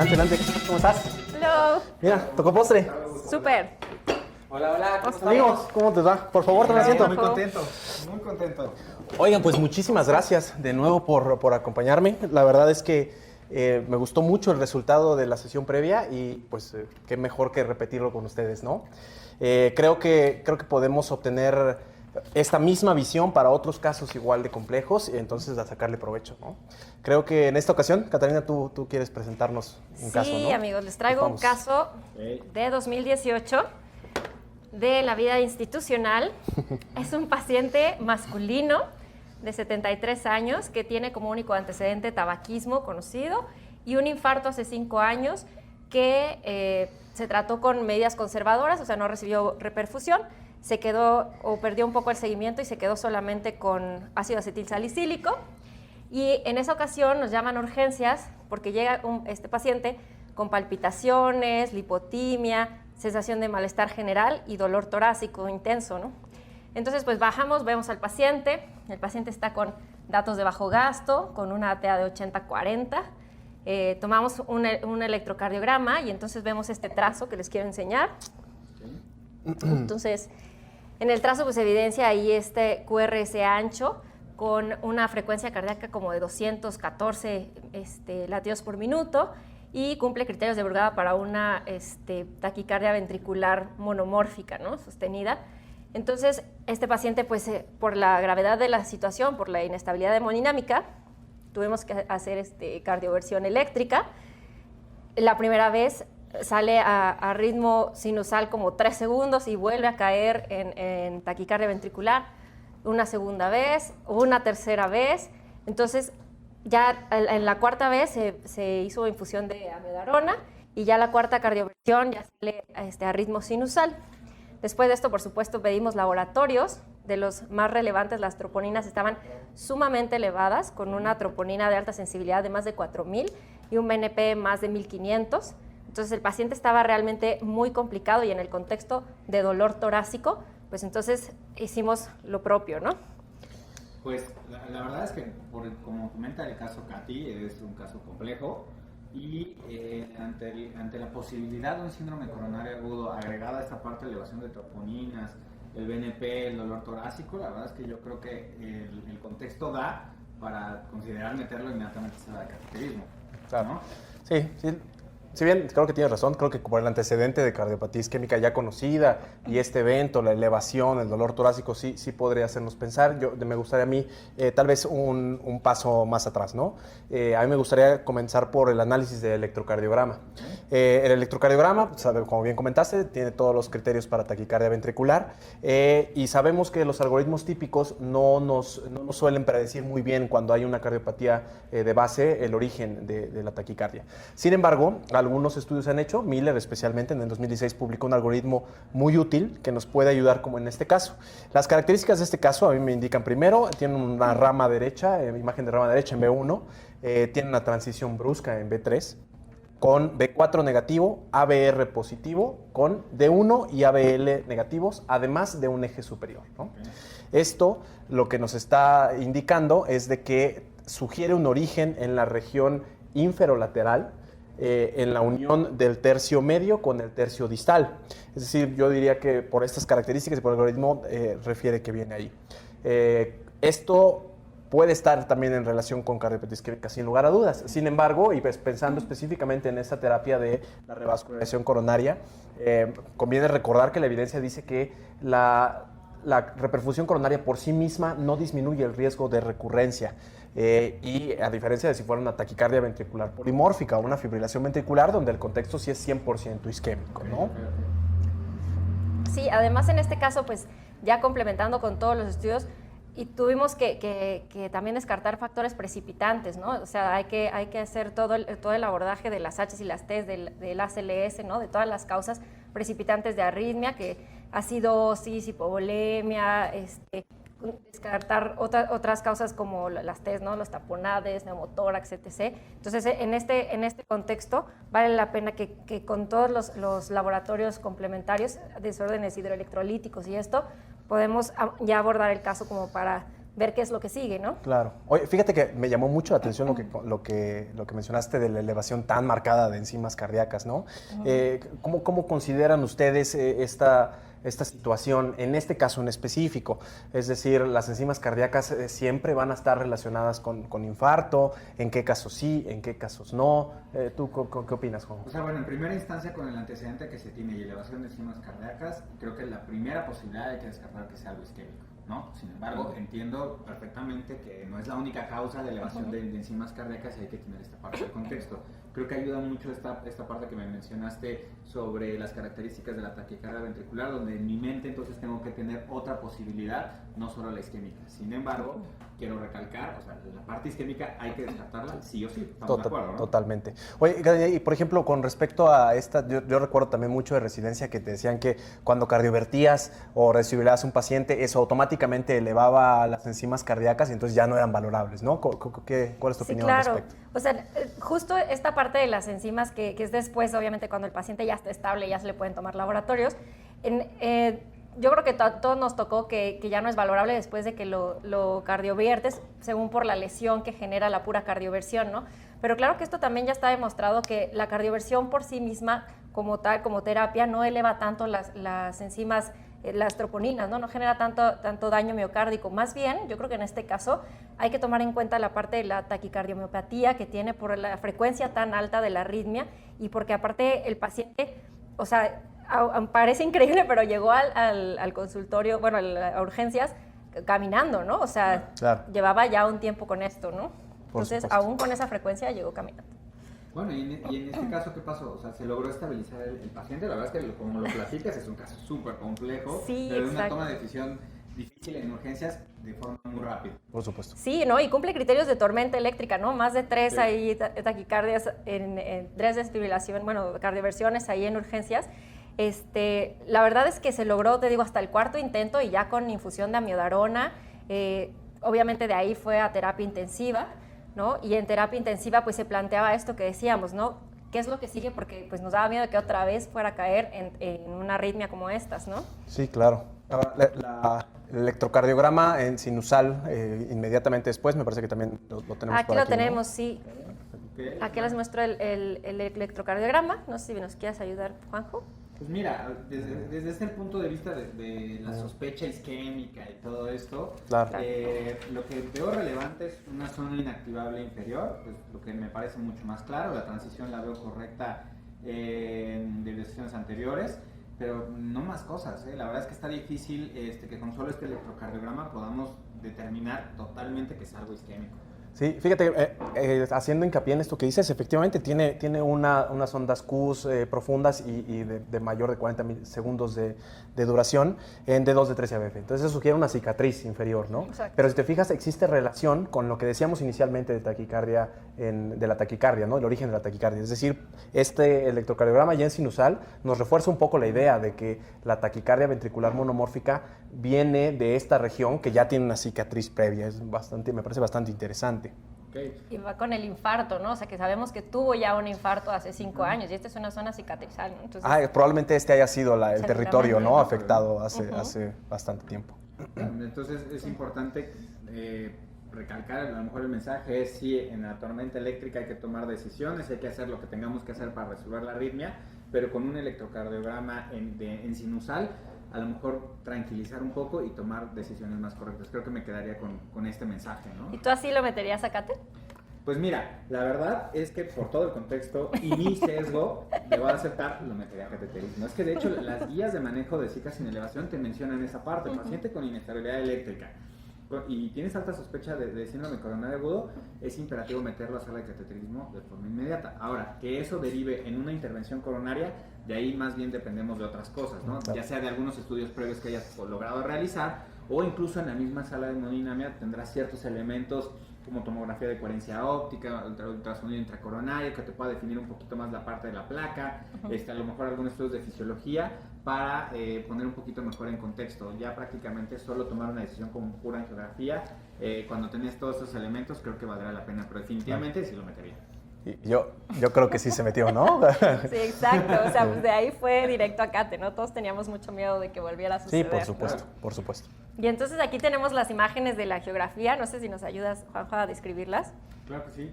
Adelante, ¿cómo estás? Hello. Mira, tocó postre. Súper. Hola, ¿cómo están? Amigos, ¿cómo te va? Por favor, toma asiento. Muy contento, muy contento. Oigan, pues muchísimas gracias de nuevo por acompañarme. La verdad es que me gustó mucho el resultado de la sesión previa y pues qué mejor que repetirlo con ustedes, ¿no? Creo que podemos obtener esta misma visión para otros casos igual de complejos y entonces a sacarle provecho, ¿no? Creo que en esta ocasión, Catalina, tú quieres presentarnos un caso, ¿no? Sí, amigos, les traigo un caso de 2018 de la vida institucional. Es un paciente masculino de 73 años que tiene como único antecedente tabaquismo conocido y un infarto hace 5 años que se trató con medidas conservadoras, o sea, no recibió reperfusión, se quedó o perdió un poco el seguimiento y se quedó solamente con ácido acetilsalicílico. Y en esa ocasión nos llaman a urgencias porque llega este paciente con palpitaciones, lipotimia, sensación de malestar general y dolor torácico intenso, ¿no? Entonces, pues bajamos, vemos al paciente. El paciente está con datos de bajo gasto, con una ATA de 80-40. Tomamos un electrocardiograma y entonces vemos este trazo que les quiero enseñar. Entonces, en el trazo pues evidencia ahí este QRS ancho con una frecuencia cardíaca como de 214 latidos por minuto y cumple criterios de Brugada para una taquicardia ventricular monomórfica, ¿no? Sostenida. Entonces, este paciente, pues, por la gravedad de la situación, por la inestabilidad hemodinámica, tuvimos que hacer cardioversión eléctrica. La primera vez sale a ritmo sinusal como 3 segundos y vuelve a caer en taquicardia ventricular. Una segunda vez, una tercera vez. Entonces, ya en la cuarta vez se hizo infusión de amiodarona y ya la cuarta cardioversión ya sale a ritmo sinusal. Después de esto, por supuesto, pedimos laboratorios. De los más relevantes, las troponinas estaban sumamente elevadas, con una troponina de alta sensibilidad de más de 4,000 y un BNP más de 1,500. Entonces, el paciente estaba realmente muy complicado y en el contexto de dolor torácico, pues entonces hicimos lo propio, ¿no? Pues la verdad es que, como comenta el caso Katy, es un caso complejo y ante la posibilidad de un síndrome coronario agudo agregada a esta parte de elevación de troponinas, el BNP, el dolor torácico, la verdad es que yo creo que el contexto da para considerar meterlo inmediatamente en el cateterismo. Claro. ¿No? Sí. Si bien creo que tienes razón, creo que por el antecedente de cardiopatía isquémica ya conocida y este evento, la elevación, el dolor torácico, sí podría hacernos pensar. Me gustaría a mí tal vez un paso más atrás, ¿no? A mí me gustaría comenzar por el análisis del electrocardiograma. El electrocardiograma, como bien comentaste, tiene todos los criterios para taquicardia ventricular y sabemos que los algoritmos típicos no nos suelen predecir muy bien cuando hay una cardiopatía de base el origen de la taquicardia. Sin embargo, algunos estudios se han hecho, Miller especialmente en el 2016 publicó un algoritmo muy útil que nos puede ayudar como en este caso. Las características de este caso a mí me indican primero, tiene una rama derecha, imagen de rama derecha en B1, tiene una transición brusca en B3, con B4 negativo, ABR positivo, con D1 y ABL negativos, además de un eje superior, ¿no? Esto lo que nos está indicando es de que sugiere un origen en la región inferolateral, en la unión del tercio medio con el tercio distal. Es decir, yo diría que por estas características y por el algoritmo refiere que viene ahí. Esto puede estar también en relación con cardiopatía isquémica, sin lugar a dudas. Sin embargo, y pues pensando específicamente en esta terapia de la revascularización coronaria, conviene recordar que la evidencia dice que la reperfusión coronaria por sí misma no disminuye el riesgo de recurrencia. Y a diferencia de si fuera una taquicardia ventricular polimórfica o una fibrilación ventricular, donde el contexto sí es 100% isquémico, ¿no? Sí, además en este caso, pues ya complementando con todos los estudios, y tuvimos que también descartar factores precipitantes, ¿no? O sea, hay que hacer todo el abordaje de las H's y las T's del ACLS, ¿no? De todas las causas precipitantes de arritmia, que acidosis, hipovolemia, descartar otras causas como las T's, ¿no? Los taponades, neumotórax, etc. Entonces, en este contexto, vale la pena que con todos los laboratorios complementarios, desórdenes hidroelectrolíticos y esto, podemos ya abordar el caso como para ver qué es lo que sigue, ¿no? Claro. Oye, fíjate que me llamó mucho la atención lo que mencionaste de la elevación tan marcada de enzimas cardíacas, ¿no? ¿Cómo consideran ustedes esta situación en este caso en específico? Es decir, ¿las enzimas cardíacas siempre van a estar relacionadas con infarto? ¿En qué casos sí? ¿En qué casos no? ¿Tú qué opinas, Juan? O sea, bueno, en primera instancia, con el antecedente que se tiene y elevación de enzimas cardíacas, creo que la primera posibilidad hay que descartar que sea algo isquémico, ¿no? Sin embargo, entiendo perfectamente que no es la única causa de elevación de enzimas cardíacas y hay que tener esta parte del contexto. Creo que ayuda mucho esta parte que me mencionaste sobre las características de la taquicardia ventricular, donde en mi mente entonces tengo que tener otra posibilidad, no solo la isquémica. Sin embargo, quiero recalcar, o sea, la parte isquémica hay que descartarla sí o sí, estamos de acuerdo, ¿no? Totalmente. Oye, y por ejemplo, con respecto a esta, yo recuerdo también mucho de residencia que te decían que cuando cardiovertías o recibías un paciente, eso automáticamente elevaba las enzimas cardíacas y entonces ya no eran valorables, ¿no? ¿Cuál es tu opinión al respecto? O sea, justo esta parte de las enzimas que es después, obviamente, cuando el paciente ya está estable, ya se le pueden tomar laboratorios. Yo creo que a todos nos tocó que ya no es valorable después de que lo cardioviertes, según por la lesión que genera la pura cardioversión, ¿no? Pero claro que esto también ya está demostrado que la cardioversión por sí misma, como tal, como terapia, no eleva tanto las enzimas, las troponinas, ¿no? No genera tanto daño miocárdico. Más bien, yo creo que en este caso hay que tomar en cuenta la parte de la taquicardiomiopatía que tiene por la frecuencia tan alta de la arritmia y porque aparte el paciente, o sea, parece increíble, pero llegó al consultorio, bueno, a urgencias, caminando, ¿no? O sea, claro, llevaba ya un tiempo con esto, ¿no? Entonces, aún con esa frecuencia llegó caminando. Bueno, y en este caso, ¿qué pasó? O sea, se logró estabilizar el paciente. La verdad es que, como lo platicas, es un caso súper complejo. Sí, pero una toma de decisión difícil en urgencias de forma muy rápida. Por supuesto. Sí, ¿no? Y cumple criterios de tormenta eléctrica, ¿no? Más de 3 ahí taquicardias, 3 desfibrilación, bueno, cardioversiones ahí en urgencias. La verdad es que se logró, te digo, hasta el 4º intento y ya con infusión de amiodarona. Obviamente de ahí fue a terapia intensiva, ¿no? Y en terapia intensiva pues se planteaba esto que decíamos, ¿no? ¿Qué es lo que sigue? Porque pues nos daba miedo de que otra vez fuera a caer en una arritmia como estas, ¿no? Sí, claro. Ahora, el electrocardiograma en sinusal inmediatamente después, me parece que también lo tenemos aquí por lo aquí, tenemos, ¿no? sí. Aquí les muestro el electrocardiograma. No sé si nos quieres ayudar, Juanjo. Pues mira, desde este punto de vista de la sospecha isquémica y todo esto, claro, lo que veo relevante es una zona inactivable inferior, pues lo que me parece mucho más claro. La transición la veo correcta de sesiones anteriores, pero no más cosas, ¿eh? La verdad es que está difícil que con solo este electrocardiograma podamos determinar totalmente que es algo isquémico. Sí, fíjate, haciendo hincapié en esto que dices, efectivamente tiene unas ondas Qs profundas y de mayor de 40 segundos de duración en D2 de 13 ABF. Entonces eso sugiere una cicatriz inferior, ¿no? Exacto. Pero si te fijas, existe relación con lo que decíamos inicialmente de taquicardia, de la taquicardia, ¿no? El origen de la taquicardia. Es decir, este electrocardiograma ya en sinusal nos refuerza un poco la idea de que la taquicardia ventricular monomórfica viene de esta región que ya tiene una cicatriz previa. Me parece bastante interesante. Okay. Y va con el infarto, ¿no? O sea, que sabemos que tuvo ya un infarto hace 5 años y esta es una zona cicatrizal, ¿no? Entonces, probablemente este haya sido el territorio, ¿no? Afectado hace bastante tiempo. Entonces es importante recalcar, a lo mejor el mensaje es sí, en la tormenta eléctrica hay que tomar decisiones, hay que hacer lo que tengamos que hacer para resolver la arritmia, pero con un electrocardiograma en sinusal, a lo mejor tranquilizar un poco y tomar decisiones más correctas. Creo que me quedaría con este mensaje, ¿no? ¿Y tú así lo meterías a catéter? Pues mira, la verdad es que por todo el contexto y mi sesgo, debo aceptar, lo metería a cateterismo. Es que de hecho las guías de manejo de SICA sin elevación te mencionan esa parte. Paciente con inestabilidad eléctrica y tienes alta sospecha de síndrome coronario agudo, es imperativo meterlo a sala de cateterismo de forma inmediata. Ahora, que eso derive en una intervención coronaria, de ahí más bien dependemos de otras cosas, ¿no? Ya sea de algunos estudios previos que hayas logrado realizar, o incluso en la misma sala de hemodinamia tendrás ciertos elementos como tomografía de coherencia óptica, ultrasonido intracoronario, que te pueda definir un poquito más la parte de la placa, a lo mejor algunos estudios de fisiología, para poner un poquito mejor en contexto. Ya prácticamente solo tomar una decisión con pura angiografía, cuando tenés todos esos elementos, creo que valdrá la pena, pero definitivamente sí lo metería. Y yo creo que sí se metió, ¿no? Sí, exacto. O sea, pues de ahí fue directo a Cate, ¿no? Todos teníamos mucho miedo de que volviera a suceder. Sí, por supuesto, por supuesto. Y entonces aquí tenemos las imágenes de la geografía. No sé si nos ayudas, Juanjo, a describirlas. Claro que sí.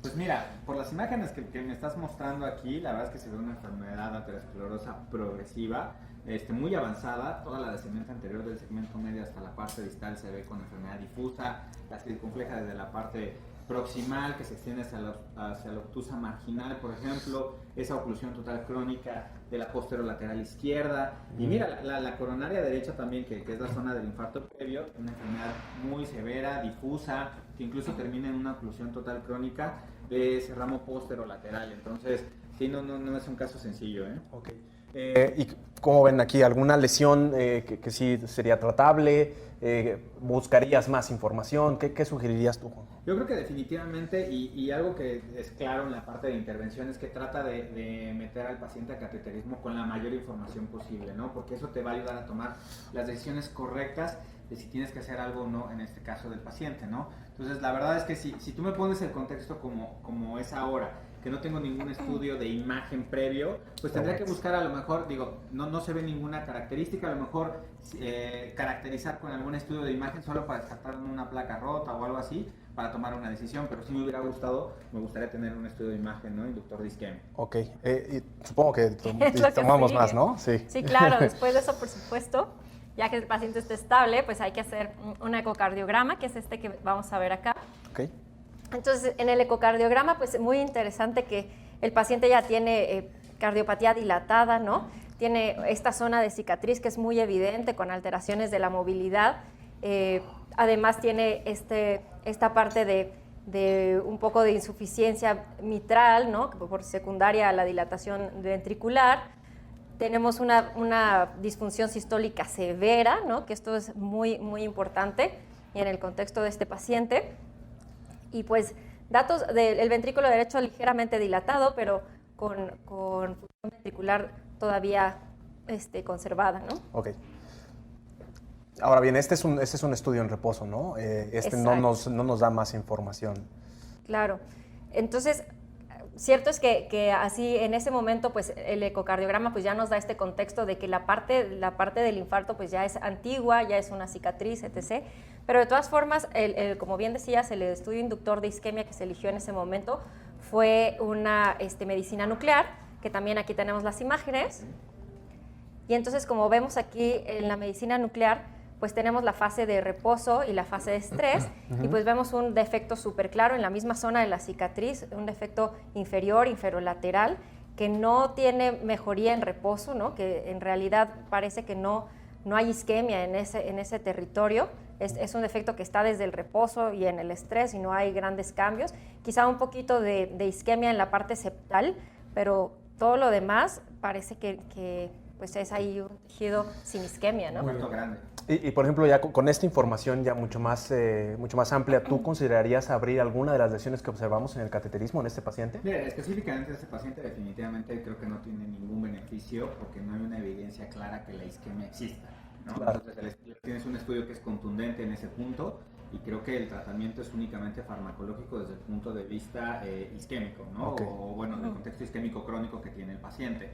Pues mira, por las imágenes que me estás mostrando aquí, la verdad es que se ve una enfermedad aterosclerosa progresiva, muy avanzada. Toda la descendente anterior del segmento medio hasta la parte distal se ve con enfermedad difusa, la circunfleja desde la parte proximal que se extiende hacia la obtusa marginal, por ejemplo, esa oclusión total crónica de la posterolateral izquierda. Y mira, la coronaria derecha también, que es la zona del infarto previo, una enfermedad muy severa, difusa, que incluso termina en una oclusión total crónica de ese ramo posterolateral. Entonces, sí, no es un caso sencillo, ¿eh? Okay. ¿Y cómo ven aquí? ¿Alguna lesión que sí sería tratable? ¿Buscarías más información? ¿Qué sugerirías tú, Juan? Yo creo que definitivamente, y algo que es claro en la parte de intervención, es que trata de meter al paciente a cateterismo con la mayor información posible, ¿no? Porque eso te va a ayudar a tomar las decisiones correctas de si tienes que hacer algo o no en este caso del paciente, ¿no? Entonces, la verdad es que si tú me pones el contexto como es ahora, que no tengo ningún estudio de imagen previo, pues tendría que buscar a lo mejor, digo, no se ve ninguna característica, a lo mejor caracterizar con algún estudio de imagen solo para descartar una placa rota o algo así, para tomar una decisión, pero sí me gustaría tener un estudio de imagen, ¿no? Inductor de isquemia. Ok, y supongo que tomamos sigue. más, ¿no? Sí. Sí, claro, después de eso, por supuesto, ya que el paciente esté estable, pues hay que hacer un ecocardiograma, que es este que vamos a ver acá. Ok. Entonces, en el ecocardiograma, pues muy interesante que el paciente ya tiene cardiopatía dilatada, ¿no? Tiene esta zona de cicatriz que es muy evidente con alteraciones de la movilidad. Además tiene esta parte de un poco de insuficiencia mitral, ¿no? Por secundaria a la dilatación ventricular. Tenemos una disfunción sistólica severa, ¿no? Que esto es muy, muy importante en el contexto de este paciente. Y pues datos del ventrículo derecho ligeramente dilatado, pero con función ventricular todavía conservada, ¿no? Ok. Ahora bien, este es un estudio en reposo, ¿no? No nos da más información. Claro. Entonces, cierto es que así en ese momento, pues el ecocardiograma pues ya nos da este contexto de que la parte del infarto pues ya es antigua, ya es una cicatriz, etc. Pero de todas formas, como bien decías, el estudio inductor de isquemia que se eligió en ese momento fue una medicina nuclear, que también aquí tenemos las imágenes. Y entonces, como vemos aquí en la medicina nuclear, pues tenemos la fase de reposo y la fase de estrés, y pues vemos un defecto súper claro en la misma zona de la cicatriz, un defecto inferolateral, que no tiene mejoría en reposo, ¿no? Que en realidad parece que no hay isquemia en ese territorio. Es un defecto que está desde el reposo y en el estrés y no hay grandes cambios. Quizá un poquito de isquemia en la parte septal, pero todo lo demás parece que pues es ahí un tejido sin isquemia, ¿no? Muy grande. Y por ejemplo, ya con esta información ya mucho más amplia, ¿tú considerarías abrir alguna de las lesiones que observamos en el cateterismo en este paciente? Mira, específicamente este paciente definitivamente creo que no tiene ningún beneficio porque no hay una evidencia clara que la isquemia exista, ¿no? Claro. Entonces tienes un estudio que es contundente en ese punto y creo que el tratamiento es únicamente farmacológico desde el punto de vista isquémico, ¿no? Okay. O bueno, del contexto isquémico crónico que tiene el paciente.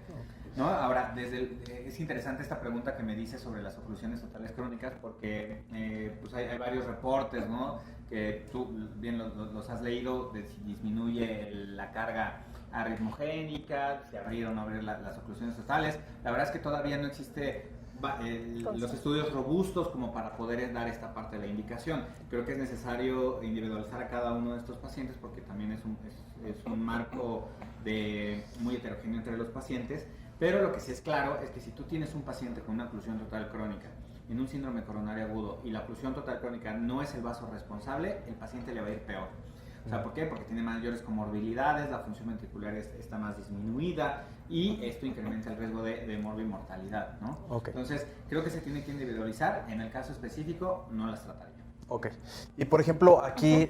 ¿No? Ahora, es interesante esta pregunta que me dices sobre las oclusiones totales crónicas porque pues hay varios reportes, ¿no? Que tú bien los has leído de si disminuye la carga arritmogénica, si abrir o no abrir las oclusiones totales. La verdad es que todavía no existe los estudios robustos como para poder dar esta parte de la indicación. Creo que es necesario individualizar a cada uno de estos pacientes porque también es un marco muy heterogéneo entre los pacientes. Pero lo que sí es claro es que si tú tienes un paciente con una oclusión total crónica en un síndrome coronario agudo y la oclusión total crónica no es el vaso responsable, el paciente le va a ir peor. O sea, ¿por qué? Porque tiene mayores comorbilidades, la función ventricular está más disminuida y esto incrementa el riesgo de mortalidad, ¿no? Okay. Entonces, creo que se tiene que individualizar. En el caso específico, no las trataría. Ok. Y por ejemplo, aquí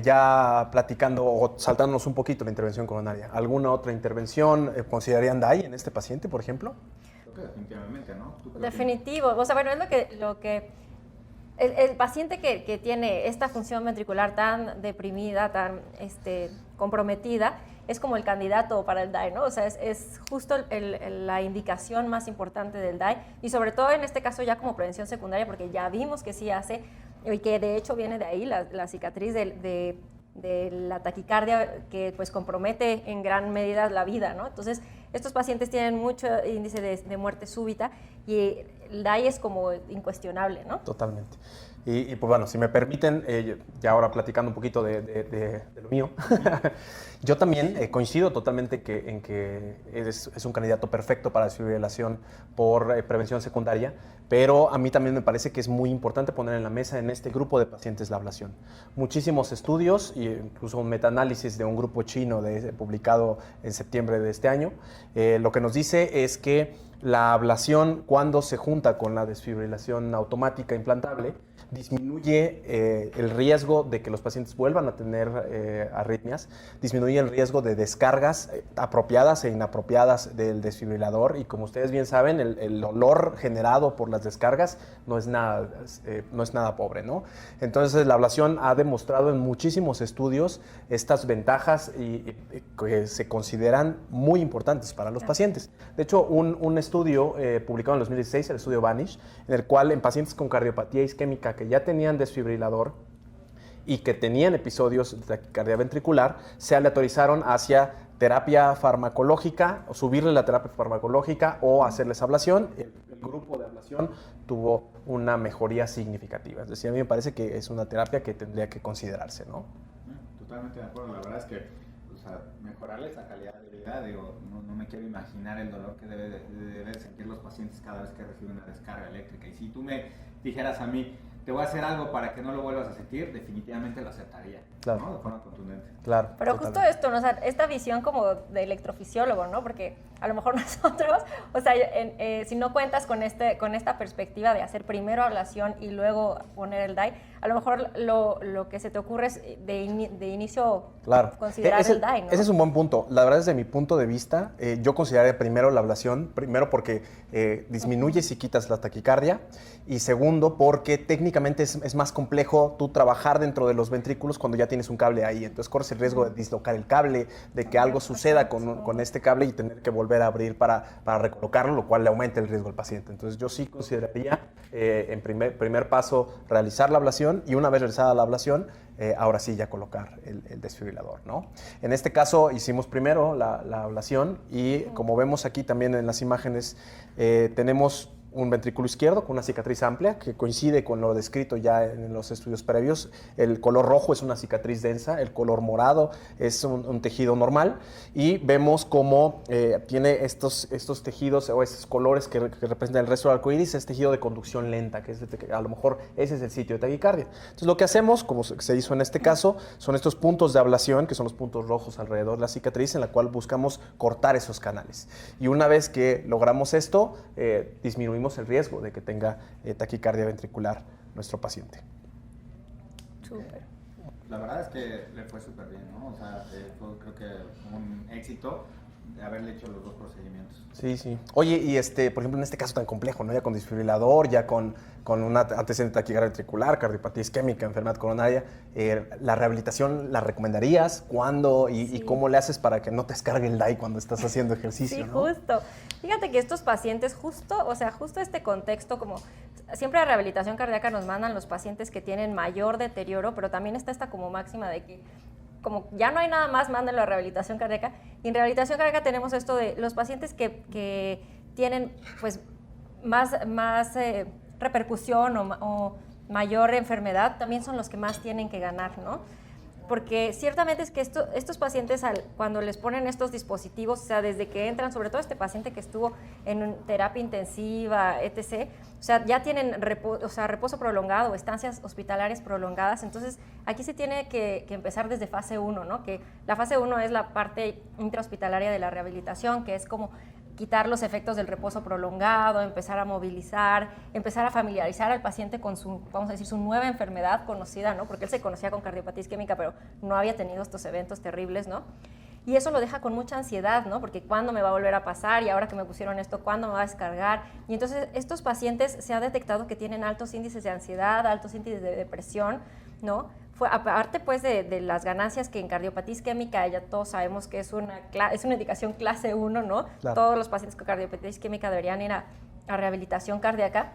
ya platicando o saltándonos un poquito la intervención coronaria, ¿alguna otra intervención considerarían DAI en este paciente, por ejemplo? Creo que definitivamente, ¿no? Definitivo. O sea, bueno, es lo que El paciente que tiene esta función ventricular tan deprimida, tan comprometida, es como el candidato para el DAI, ¿no? O sea, es justo la indicación más importante del DAI, y sobre todo en este caso ya como prevención secundaria, porque ya vimos que sí hace, y que de hecho viene de ahí la cicatriz de la taquicardia, que pues compromete en gran medida la vida, ¿no? Entonces, estos pacientes tienen mucho índice de muerte súbita, y el DAI es como incuestionable, ¿no? Totalmente. Y pues bueno, si me permiten, ya ahora platicando un poquito de lo mío, yo también coincido totalmente en que es un candidato perfecto para desfibrilación por prevención secundaria, pero a mí también me parece que es muy importante poner en la mesa en este grupo de pacientes la ablación. Muchísimos estudios, e incluso un metaanálisis de un grupo chino publicado en septiembre de este año, lo que nos dice es que la ablación, cuando se junta con la desfibrilación automática implantable, disminuye el riesgo de que los pacientes vuelvan a tener arritmias, disminuye el riesgo de descargas apropiadas e inapropiadas del desfibrilador, y como ustedes bien saben, el olor generado por las descargas no es nada pobre, ¿no? Entonces, la ablación ha demostrado en muchísimos estudios estas ventajas y que se consideran muy importantes para los pacientes. De hecho, un estudio publicado en 2016, el estudio Vanish, en el cual en pacientes con cardiopatía isquémica que ya tenían desfibrilador y que tenían episodios de taquicardia ventricular, se aleatorizaron hacia terapia farmacológica, o subirle la terapia farmacológica o hacerles ablación. El grupo de ablación tuvo una mejoría significativa. Es decir, a mí me parece que es una terapia que tendría que considerarse, ¿no? Totalmente de acuerdo. La verdad es que, o sea, mejorarles la calidad de vida, digo, no me quiero imaginar el dolor que deben sentir los pacientes cada vez que reciben una descarga eléctrica. Y si tú me dijeras a mí, te voy a hacer algo para que no lo vuelvas a sentir, definitivamente lo aceptaría, claro, ¿no? De forma contundente. Claro. Pero totalmente. justo esto, ¿no? O sea, esta visión como de electrofisiólogo, ¿no? Porque a lo mejor nosotros, o sea, si no cuentas con esta perspectiva de hacer primero ablación y luego poner el DAI, a lo mejor lo que se te ocurre es de inicio, claro, considerar el DAI, ¿no? Ese es un buen punto. La verdad, desde mi punto de vista, yo consideraría primero la ablación, primero porque disminuyes y quitas la taquicardia, y segundo porque técnicamente es más complejo tú trabajar dentro de los ventrículos cuando ya tienes un cable ahí. Entonces corres el riesgo de dislocar el cable, de que algo suceda con este cable y tener que volver a abrir para recolocarlo, lo cual le aumenta el riesgo al paciente. Entonces yo sí consideraría en primer paso realizar la ablación, y una vez realizada la ablación, ahora sí ya colocar el desfibrilador, ¿no? En este caso hicimos primero la ablación, y como vemos aquí también en las imágenes, tenemos un ventrículo izquierdo con una cicatriz amplia que coincide con lo descrito ya en los estudios previos. El color rojo es una cicatriz densa, el color morado es un tejido normal, y vemos cómo tiene estos tejidos o estos colores que representan el resto del arco iris, es tejido de conducción lenta, que a lo mejor ese es el sitio de taquicardia. Entonces lo que hacemos, como se hizo en este caso, son estos puntos de ablación, que son los puntos rojos alrededor de la cicatriz, en la cual buscamos cortar esos canales. Y una vez que logramos esto, disminuimos el riesgo de que tenga taquicardia ventricular nuestro paciente. Súper. La verdad es que le fue súper bien, ¿no? O sea, fue, creo que un éxito de haberle hecho los dos procedimientos. Sí, sí. Oye, y por ejemplo, en este caso tan complejo, ¿no? Ya con desfibrilador, ya con un antecedente de taquicardia ventricular, cardiopatía isquémica, enfermedad coronaria, ¿la rehabilitación la recomendarías? ¿Cuándo? ¿Y cómo le haces para que no te descargue el DAI cuando estás haciendo ejercicio? Sí, ¿no? justo. Fíjate que estos pacientes, justo este contexto, como siempre a rehabilitación cardíaca nos mandan los pacientes que tienen mayor deterioro, pero también está esta como máxima de que como ya no hay nada más, mándenlo a rehabilitación cardíaca. Y en rehabilitación cardíaca tenemos esto de los pacientes que tienen pues más repercusión o mayor enfermedad, también son los que más tienen que ganar, ¿no? Porque ciertamente es que estos pacientes, cuando les ponen estos dispositivos, o sea, desde que entran, sobre todo este paciente que estuvo en terapia intensiva, etc., o sea, ya tienen reposo prolongado, estancias hospitalarias prolongadas. Entonces, aquí se tiene que empezar desde fase 1, ¿no? Que la fase 1 es la parte intrahospitalaria de la rehabilitación, que es como quitar los efectos del reposo prolongado, empezar a movilizar, empezar a familiarizar al paciente con vamos a decir, su nueva enfermedad conocida, ¿no? Porque él se conocía con cardiopatía isquémica, pero no había tenido estos eventos terribles, ¿no? y eso lo deja con mucha ansiedad, ¿no? Porque ¿cuándo me va a volver a pasar? Y ahora que me pusieron esto, ¿cuándo me va a descargar? Y entonces estos pacientes se ha detectado que tienen altos índices de ansiedad, altos índices de depresión, ¿no? Aparte pues de las ganancias que en cardiopatía isquémica ya todos sabemos que es una indicación clase 1, ¿no? Claro. Todos los pacientes con cardiopatía isquémica deberían ir a rehabilitación cardíaca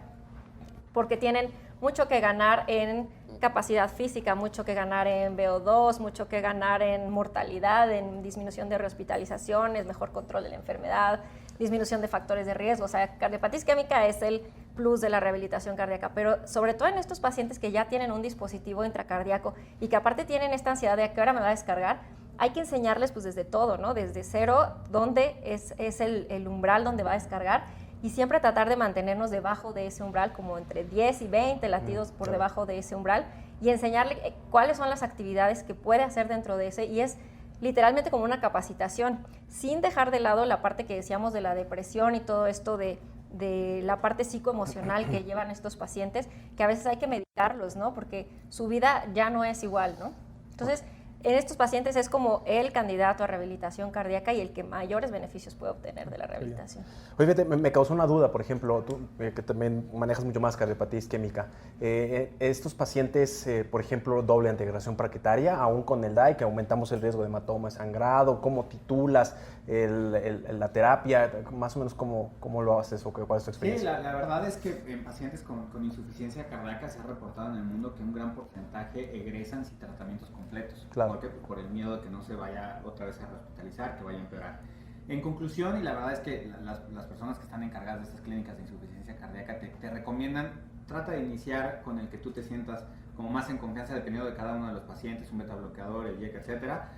porque tienen mucho que ganar en capacidad física, mucho que ganar en VO2, mucho que ganar en mortalidad, en disminución de rehospitalizaciones, mejor control de la enfermedad, disminución de factores de riesgo. O sea, cardiopatía isquémica es el plus de la rehabilitación cardíaca, pero sobre todo en estos pacientes que ya tienen un dispositivo intracardíaco y que aparte tienen esta ansiedad de a qué hora me va a descargar, hay que enseñarles pues desde todo, ¿no? Desde cero, dónde es el umbral donde va a descargar, y siempre tratar de mantenernos debajo de ese umbral, como entre 10 y 20 latidos por debajo de ese umbral, y enseñarle cuáles son las actividades que puede hacer dentro de ese, y es literalmente como una capacitación, sin dejar de lado la parte que decíamos de la depresión y todo esto de la parte psicoemocional que llevan estos pacientes, que a veces hay que medicarlos, ¿no? Porque su vida ya no es igual, ¿no? Entonces, en estos pacientes es como el candidato a rehabilitación cardíaca y el que mayores beneficios puede obtener de la rehabilitación. Oye, fíjate, me causó una duda, por ejemplo, tú que también manejas mucho más cardiopatía isquémica. Estos pacientes, por ejemplo, doble antiagregación plaquetaria, aún con el DAI, que aumentamos el riesgo de hematoma, sangrado, ¿cómo titulas la terapia? Más o menos, ¿cómo lo haces o cuál es tu experiencia? Sí, la verdad es que en pacientes con insuficiencia cardíaca se ha reportado en el mundo que un gran porcentaje egresan sin tratamientos completos. Claro. ¿Por qué? Por el miedo de que no se vaya otra vez a hospitalizar, que vaya a empeorar. En conclusión, y la verdad es que las personas que están encargadas de estas clínicas de insuficiencia cardíaca te recomiendan, trata de iniciar con el que tú te sientas como más en confianza dependiendo de cada uno de los pacientes, un beta bloqueador, el YEC, etcétera.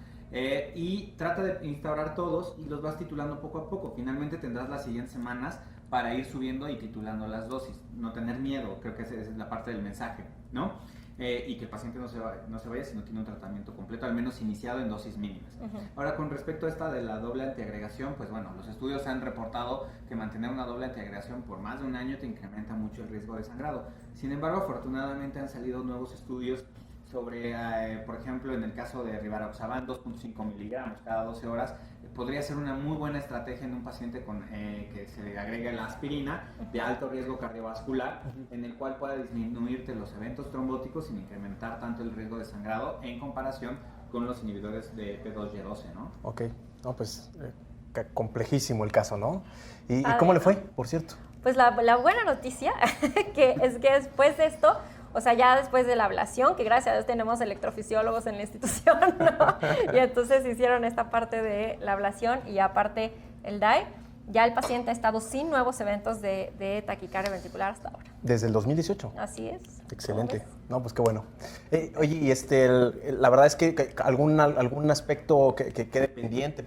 Y trata de instaurar todos y los vas titulando poco a poco. Finalmente tendrás las siguientes semanas para ir subiendo y titulando las dosis. No tener miedo, creo que esa es la parte del mensaje, ¿no? Y que el paciente no se vaya si no tiene un tratamiento completo, al menos iniciado en dosis mínimas. Ahora, con respecto a esta de la doble antiagregación, pues bueno, los estudios han reportado que mantener una doble antiagregación por más de un año te incrementa mucho el riesgo de sangrado. Sin embargo, afortunadamente han salido nuevos estudios sobre, por ejemplo, en el caso de rivaroxaban, 2.5 miligramos cada 12 horas, podría ser una muy buena estrategia en un paciente con, que se le agregue la aspirina de alto riesgo cardiovascular, en el cual pueda disminuirte los eventos trombóticos sin incrementar tanto el riesgo de sangrado en comparación con los inhibidores de P2Y12, ¿no? Ok, no, pues complejísimo el caso, ¿no? ¿Y cómo le fue, por cierto? Pues la buena noticia que es que después de esto, o sea, ya después de la ablación, que gracias a Dios tenemos electrofisiólogos en la institución, ¿no? Y entonces hicieron esta parte de la ablación y aparte el DAI, ya el paciente ha estado sin nuevos eventos de taquicardia ventricular hasta ahora. ¿Desde el 2018? Así es. Excelente. No, pues qué bueno. Oye, y la verdad es que algún aspecto que quede pendiente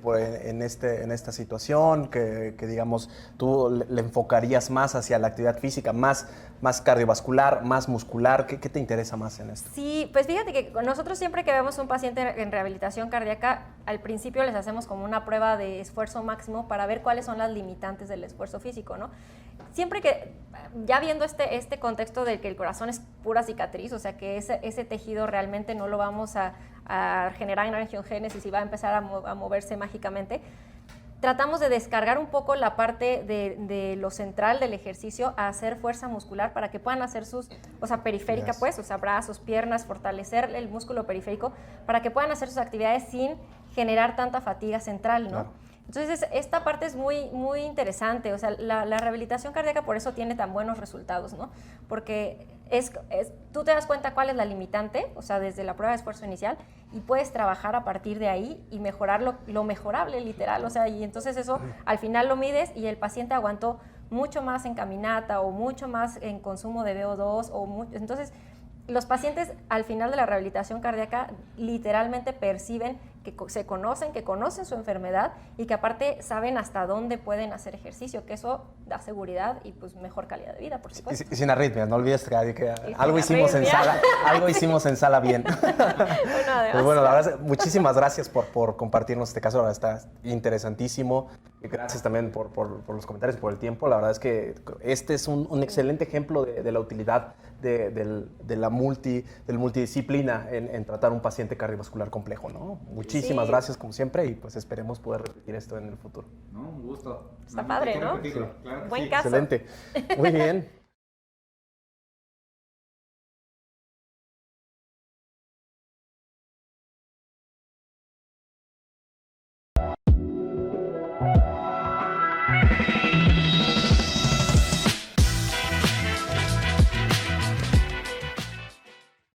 en esta situación, que digamos, tú le enfocarías más hacia la actividad física, más cardiovascular, más muscular, ¿qué te interesa más en esto? Sí, pues fíjate que nosotros siempre que vemos un paciente en rehabilitación cardíaca, al principio les hacemos como una prueba de esfuerzo máximo para ver cuáles son las limitantes del esfuerzo físico, ¿no? Siempre que, ya viendo este contexto de que el corazón es pura cicatriz, o sea que ese tejido realmente no lo vamos a generar en angiogénesis y va a empezar a moverse mágicamente, tratamos de descargar un poco la parte de lo central del ejercicio a hacer fuerza muscular para que puedan hacer periférica, yes, pues, o sea, brazos, piernas, fortalecer el músculo periférico para que puedan hacer sus actividades sin generar tanta fatiga central, ¿no? Claro. Entonces, esta parte es muy, muy interesante, o sea, la rehabilitación cardíaca por eso tiene tan buenos resultados, ¿no? Porque tú te das cuenta cuál es la limitante, o sea, desde la prueba de esfuerzo inicial, y puedes trabajar a partir de ahí y mejorar lo mejorable, literal, o sea, y entonces eso al final lo mides y el paciente aguantó mucho más en caminata o mucho más en consumo de VO2, entonces los pacientes al final de la rehabilitación cardíaca literalmente perciben que se conocen, que conocen su enfermedad y que aparte saben hasta dónde pueden hacer ejercicio, que eso da seguridad y pues mejor calidad de vida, por supuesto. Y sin arritmias, no olvides que algo hicimos en sala, algo hicimos en sala bien. Pues bueno, la verdad, muchísimas gracias por compartirnos este caso, la verdad está interesantísimo. Gracias también por los comentarios y por el tiempo. La verdad es que este es un excelente ejemplo de la utilidad del multidisciplina en tratar un paciente cardiovascular complejo, ¿no? Muchísimas Muchísimas Sí. gracias como siempre y pues esperemos poder repetir esto en el futuro. No, un gusto. Está No, padre, quiero ¿no? repetirlo, claro que Buen sí. caso. Excelente. Muy bien.